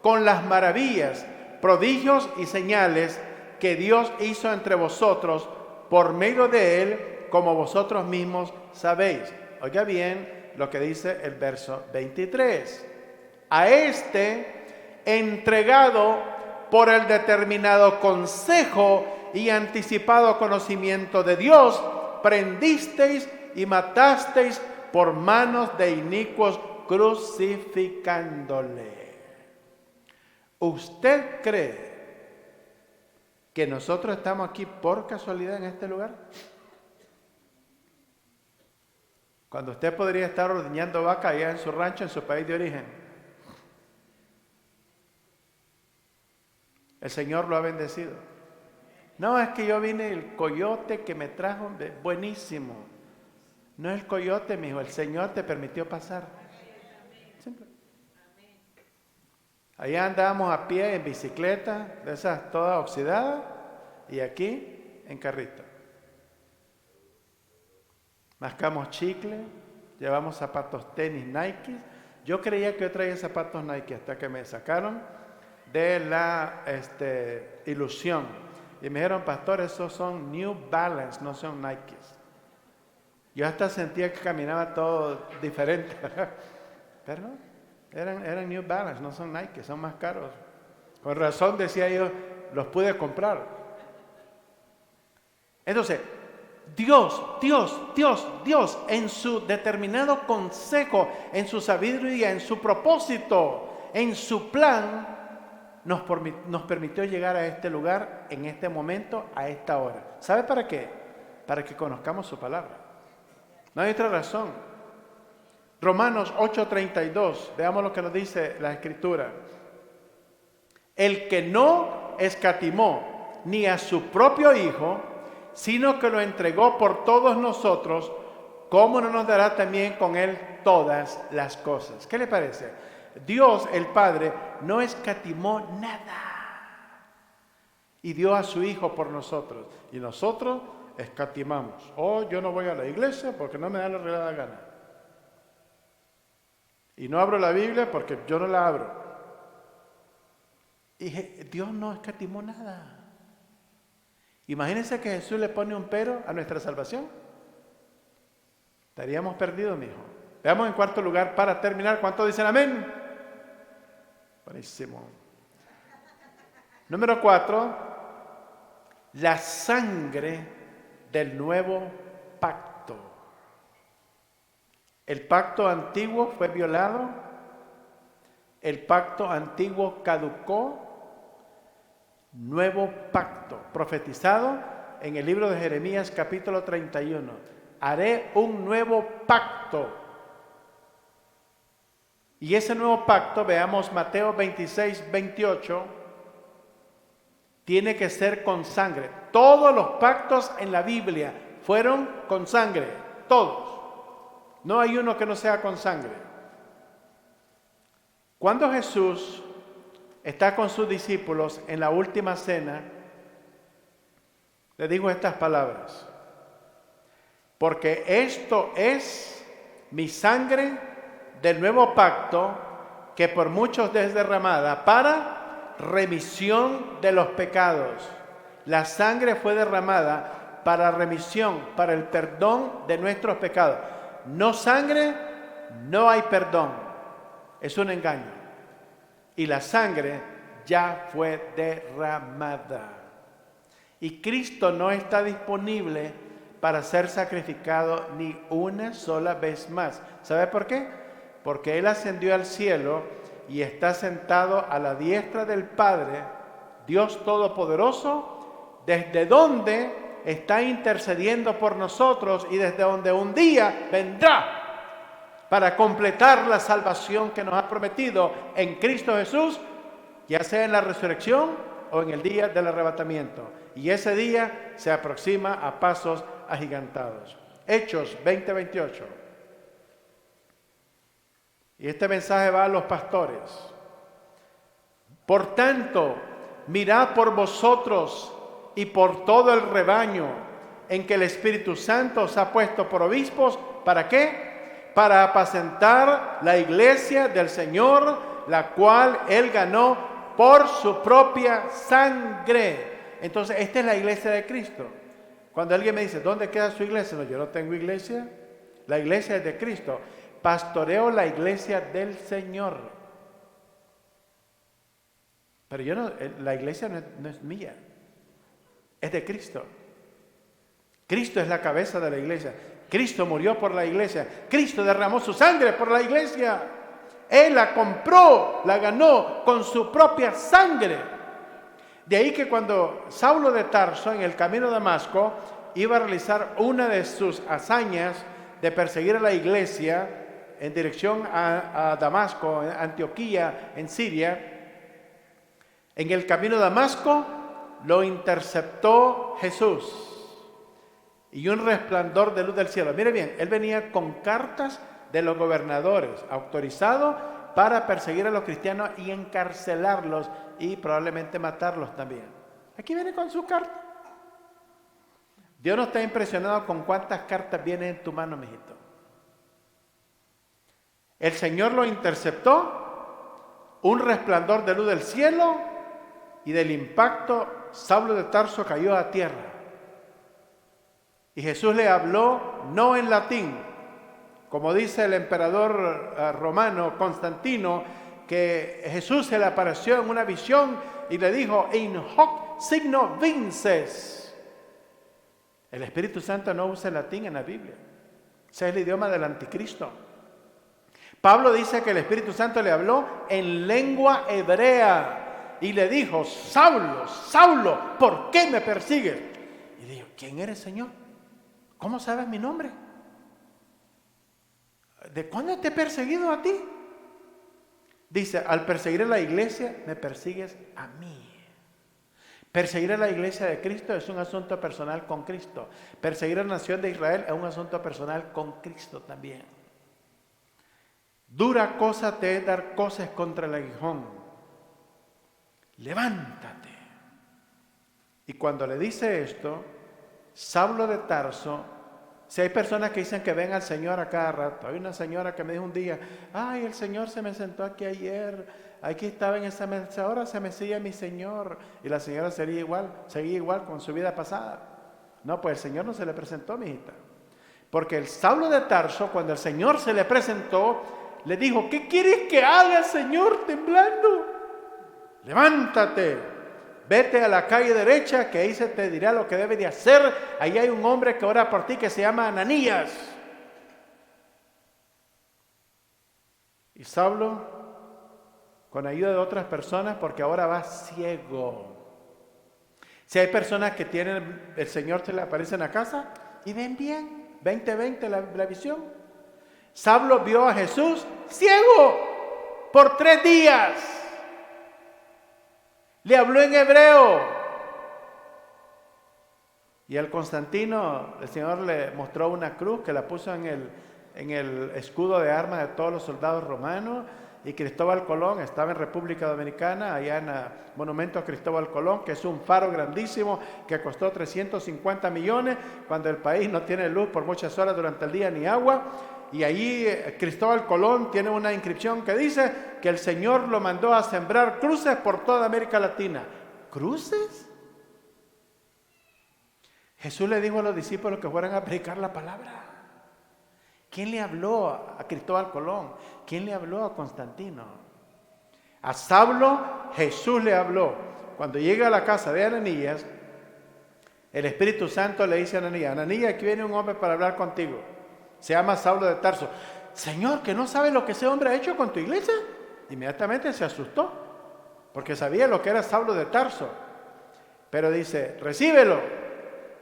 Speaker 1: con las maravillas, prodigios y señales que Dios hizo entre vosotros por medio de él, como vosotros mismos sabéis. Oiga bien lo que dice el verso 23. A este, entregado por el determinado consejo y anticipado conocimiento de Dios, prendisteis y matasteis por manos de inicuos, crucificándole. ¿Usted cree que nosotros estamos aquí por casualidad en este lugar? Cuando usted podría estar ordeñando vaca allá en su rancho, en su país de origen. El Señor lo ha bendecido. No, es que yo vine, el coyote que me trajo, buenísimo. No es el coyote, mijo, el Señor te permitió pasar. Simple. Allá andábamos a pie, en bicicleta, de esas todas oxidadas, y aquí en carrito. Mascamos chicle, llevamos zapatos tenis Nike. Yo creía que yo traía zapatos Nike hasta que me sacaron de la ilusión. Y me dijeron, pastor, esos son New Balance, no son Nikes. Yo hasta sentía que caminaba todo diferente. Pero no, eran New Balance, no son Nike, son más caros. Con razón decía yo, los pude comprar. Entonces, Dios, en su determinado consejo, en su sabiduría, en su propósito, en su plan, nos permitió llegar a este lugar, en este momento, a esta hora. ¿Sabe para qué? Para que conozcamos su palabra. No hay otra razón. Romanos 8:32, veamos lo que nos dice la Escritura. El que no escatimó ni a su propio Hijo, sino que lo entregó por todos nosotros, ¿cómo no nos dará también con él todas las cosas? ¿Qué le parece? Dios, el Padre, no escatimó nada y dio a su Hijo por nosotros. Y nosotros escatimamos. Yo no voy a la iglesia porque no me da la regalada gana. Y no abro la Biblia porque yo no la abro. Y Dios no escatimó nada. Imagínense que Jesús le pone un pero a nuestra salvación. Estaríamos perdidos, mijo. Veamos en cuarto lugar, para terminar, ¿cuántos dicen amén? Buenísimo. Número 4, la sangre del nuevo pacto. El pacto antiguo fue violado, el pacto antiguo caducó. Nuevo pacto, profetizado en el libro de Jeremías capítulo 31. Haré un nuevo pacto. Y ese nuevo pacto, veamos Mateo 26, 28, tiene que ser con sangre. Todos los pactos en la Biblia fueron con sangre, todos. No hay uno que no sea con sangre. Cuando Jesús está con sus discípulos en la última cena, le dijo estas palabras: porque esto es mi sangre del nuevo pacto, que por muchos es derramada para remisión de los pecados. La sangre fue derramada para remisión, para el perdón de nuestros pecados. No sangre, no hay perdón. Es un engaño. Y la sangre ya fue derramada. Y Cristo no está disponible para ser sacrificado ni una sola vez más. ¿Sabe por qué? Porque Él ascendió al cielo y está sentado a la diestra del Padre, Dios Todopoderoso, desde donde está intercediendo por nosotros y desde donde un día vendrá para completar la salvación que nos ha prometido en Cristo Jesús, ya sea en la resurrección o en el día del arrebatamiento. Y ese día se aproxima a pasos agigantados. Hechos 20:28. Y este mensaje va a los pastores. Por tanto, mirad por vosotros y por todo el rebaño en que el Espíritu Santo os ha puesto por obispos. ¿Para qué? Para apacentar la iglesia del Señor, la cual Él ganó por su propia sangre. Entonces, esta es la iglesia de Cristo. Cuando alguien me dice, ¿dónde queda su iglesia? No, yo no tengo iglesia. La iglesia es de Cristo. Pastoreo la iglesia del Señor. Pero yo no, la iglesia no es mía. Es de Cristo. Cristo es la cabeza de la iglesia. Cristo murió por la iglesia. Cristo derramó su sangre por la iglesia. Él la compró, la ganó con su propia sangre. De ahí que cuando Saulo de Tarso en el camino a Damasco iba a realizar una de sus hazañas de perseguir a la iglesia en dirección a Damasco, en Antioquía, en Siria, en el camino a Damasco lo interceptó Jesús y un resplandor de luz del cielo. Mire bien, él venía con cartas de los gobernadores, autorizado para perseguir a los cristianos y encarcelarlos y probablemente matarlos también. Aquí viene con su carta. Dios no está impresionado con cuántas cartas vienen en tu mano, mijito. El Señor lo interceptó, un resplandor de luz del cielo, y del impacto Saulo de Tarso cayó a tierra. Y Jesús le habló no en latín, como dice el emperador romano Constantino, que Jesús se le apareció en una visión y le dijo, in hoc signo vinces. El Espíritu Santo no usa el latín en la Biblia. Ese es el idioma del anticristo. Pablo dice que el Espíritu Santo le habló en lengua hebrea y le dijo, Saulo, Saulo, ¿por qué me persigues? Y dijo, ¿quién eres, Señor? ¿Cómo sabes mi nombre? ¿De cuándo te he perseguido a ti? Dice, al perseguir a la iglesia, me persigues a mí. Perseguir a la iglesia de Cristo es un asunto personal con Cristo. Perseguir a la nación de Israel es un asunto personal con Cristo también. Dura cosa te es dar cosas contra el aguijón. Levántate. Y cuando le dice esto, Saulo de Tarso, si hay personas que dicen que ven al Señor a cada rato. Hay una señora que me dijo un día, ay, el Señor se me sentó aquí ayer, aquí estaba en esa mesa, ahora se me sigue mi Señor. Y la señora seguía igual con su vida pasada. No, pues el Señor no se le presentó, mijita. Porque el Saulo de Tarso, cuando el Señor se le presentó, le dijo, ¿qué quieres que haga, Señor, temblando? Levántate. Vete a la calle derecha, que ahí se te dirá lo que debe de hacer. Ahí hay un hombre que ora por ti que se llama Ananías. Y Saulo, con ayuda de otras personas, porque ahora va ciego. Si hay personas que tienen, el Señor se le aparece en la casa y ven bien, 20/20 la visión. Saulo vio a Jesús ciego por 3 días. Le habló en hebreo. Y al Constantino, el Señor le mostró una cruz que la puso en el escudo de armas de todos los soldados romanos. Y Cristóbal Colón estaba en República Dominicana, allá en el monumento a Cristóbal Colón, que es un faro grandísimo que costó 350 millones, cuando el país no tiene luz por muchas horas durante el día ni agua. Y allí Cristóbal Colón tiene una inscripción que dice que el Señor lo mandó a sembrar cruces por toda América Latina. ¿Cruces? Jesús le dijo a los discípulos que fueran a predicar la palabra. ¿Quién le habló a Cristóbal Colón? ¿Quién le habló a Constantino? A Saulo Jesús le habló. Cuando llega a la casa de Ananías, El Espíritu Santo le dice a Ananías, Ananías, aquí viene un hombre para hablar contigo. Se llama Saulo de Tarso. Señor, ¿que no sabes lo que ese hombre ha hecho con tu iglesia? Inmediatamente se asustó, porque sabía lo que era Saulo de Tarso. Pero dice, recíbelo,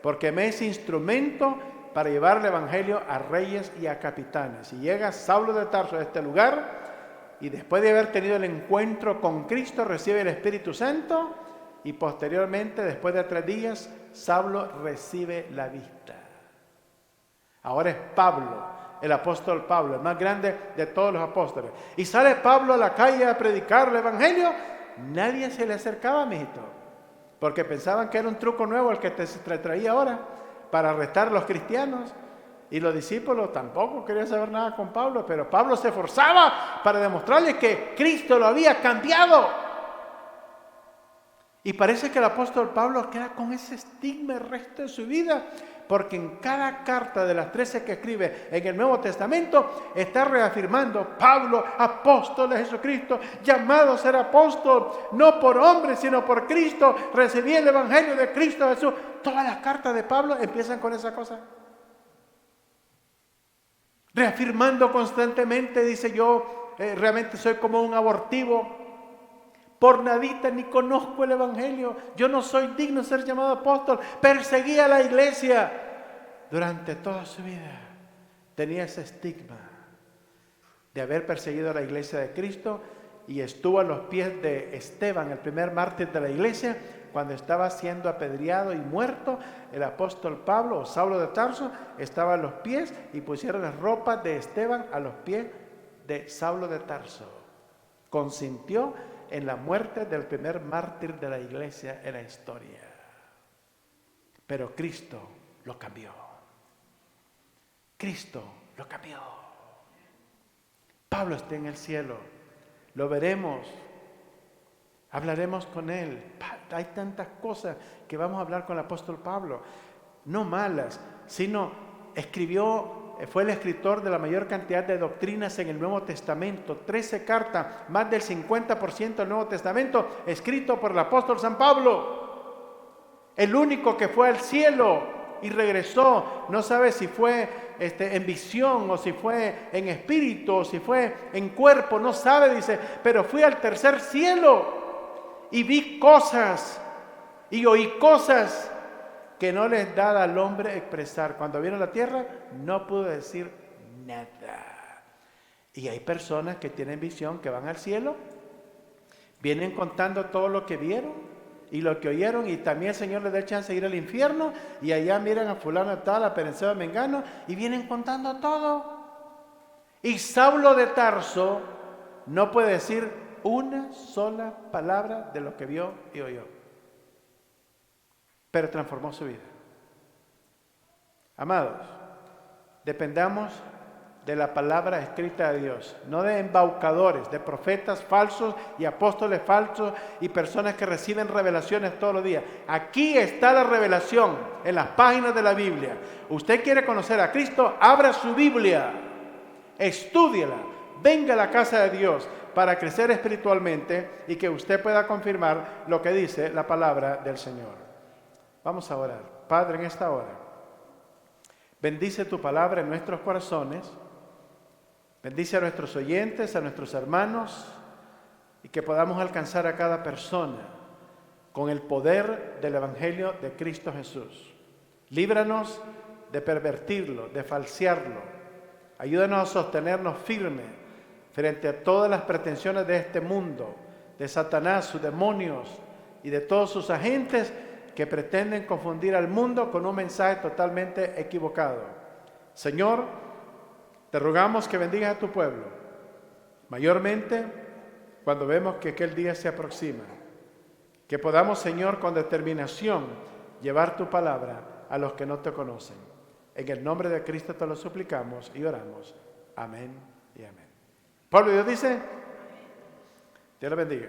Speaker 1: porque me es instrumento para llevar el evangelio a reyes y a capitanes. Y llega Saulo de Tarso a este lugar, y después de haber tenido el encuentro con Cristo, recibe el Espíritu Santo, y posteriormente, después de 3 días, Saulo recibe la vista. Ahora es Pablo, el apóstol Pablo, el más grande de todos los apóstoles. Y sale Pablo a la calle a predicar el evangelio. Nadie se le acercaba, mijito, porque pensaban que era un truco nuevo el que te traía ahora para arrestar a los cristianos. Y los discípulos tampoco querían saber nada con Pablo, pero Pablo se esforzaba para demostrarles que Cristo lo había cambiado. Y parece que el apóstol Pablo queda con ese estigma el resto de su vida, porque en cada carta de las 13 que escribe en el Nuevo Testamento está reafirmando: Pablo, apóstol de Jesucristo, llamado a ser apóstol, no por hombre, sino por Cristo, recibí el evangelio de Cristo Jesús. Todas las cartas de Pablo empiezan con esa cosa. Reafirmando constantemente, dice: yo realmente soy como un abortivo. Por nadita ni conozco el evangelio. Yo no soy digno de ser llamado apóstol. Perseguía a la iglesia. Durante toda su vida tenía ese estigma de haber perseguido a la iglesia de Cristo, y estuvo a los pies de Esteban, el primer mártir de la iglesia, cuando estaba siendo apedreado y muerto. El apóstol Pablo, o Saulo de Tarso, estaba a los pies, y pusieron las ropas de Esteban a los pies de Saulo de Tarso. Consintió en la muerte del primer mártir de la iglesia en la historia. Pero Cristo lo cambió. Cristo lo cambió. Pablo está en el cielo. Lo veremos. Hablaremos con él. Hay tantas cosas que vamos a hablar con el apóstol Pablo. No malas, sino fue el escritor de la mayor cantidad de doctrinas en el Nuevo Testamento. 13 cartas, más del 50% del Nuevo Testamento, escrito por el apóstol San Pablo. El único que fue al cielo y regresó. No sabe si fue en visión, o si fue en espíritu, o si fue en cuerpo. No sabe, dice, pero fui al tercer cielo y vi cosas y oí cosas que no les da al hombre expresar. Cuando vino a la tierra, no pudo decir nada. Y hay personas que tienen visión, que van al cielo, vienen contando todo lo que vieron y lo que oyeron, y también el Señor les da chance de ir al infierno, y allá miran a fulano de tal, a perenceo de mengano, y vienen contando todo. Y Saulo de Tarso no puede decir una sola palabra de lo que vio y oyó, pero transformó su vida. Amados, dependamos de la palabra escrita de Dios, no de embaucadores, de profetas falsos y apóstoles falsos y personas que reciben revelaciones todos los días. Aquí está la revelación, en las páginas de la Biblia. Usted quiere conocer a Cristo, abra su Biblia, estúdiela, venga a la casa de Dios para crecer espiritualmente y que usted pueda confirmar lo que dice la palabra del Señor. Vamos a orar. Padre, en esta hora, bendice tu palabra en nuestros corazones, bendice a nuestros oyentes, a nuestros hermanos, y que podamos alcanzar a cada persona con el poder del evangelio de Cristo Jesús. Líbranos de pervertirlo, de falsearlo. Ayúdanos a sostenernos firmes frente a todas las pretensiones de este mundo, de Satanás, sus demonios y de todos sus agentes que pretenden confundir al mundo con un mensaje totalmente equivocado. Señor, te rogamos que bendigas a tu pueblo, mayormente cuando vemos que aquel día se aproxima. Que podamos, Señor, con determinación llevar tu palabra a los que no te conocen. En el nombre de Cristo te lo suplicamos y oramos. Amén y amén. Pueblo de Dios dice, Dios lo bendiga.